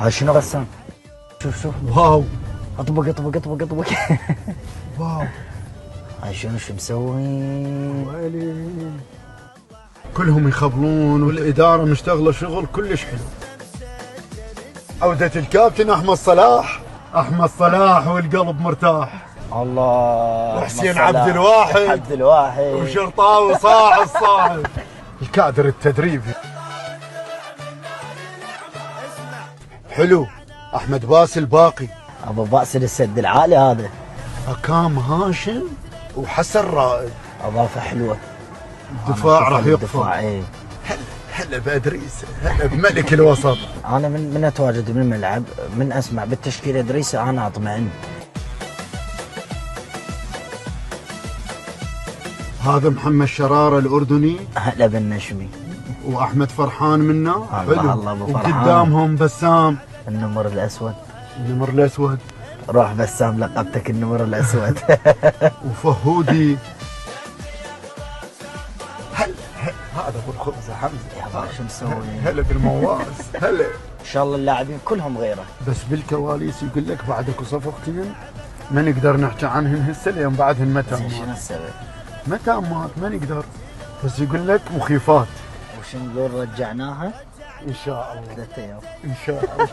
هاي شنو غسان؟ شوف واو اطبق اطبق اطبق اطبق. واو هاي شو مسوي؟ ويلي كلهم يخبلون والإدارة مشتغلة شغل كلش حلو. عودة الكابتن أحمد صلاح، أحمد صلاح والقلب مرتاح. الله. وحسين عبد الواحد وشرطاوي صاحب صاحب الكادر التدريبي حلو. أحمد باسل باقي، ابو باسل السد العالي هذا، حكام هاشم وحسن رائد. اضافه حلوه. الدفاع راح يقفل. الدفاع ايه. هلا بادريس، هلا بملك الوسط. انا من اتواجد بالملعب، من اسمع بالتشكيله ادريسه انا اطمئن. هذا محمد شرارة الأردني. هلا بالنشمي. وأحمد فرحان منا. الله الله ابو فرحان. وقدامهم بسام النمر الاسود. النمر الأسود. روح بسام لقبتك النمر الاسود. وفهودي. هذا ابو الخبز يا حمزه. يا شو مسوي؟ هلا بالمواس. هلا ان شاء الله اللاعبين كلهم غيره. بس بالكواليس يقول لك بعدك صفقتين ما نقدر نحكي عنهن هسه لين بعدهن متى شنو السبب؟ متى ما نقدر، بس يقول لك مخيفات. وش نقول رجعناها؟ ان شاء الله. ثلاث ايام. ان شاء الله.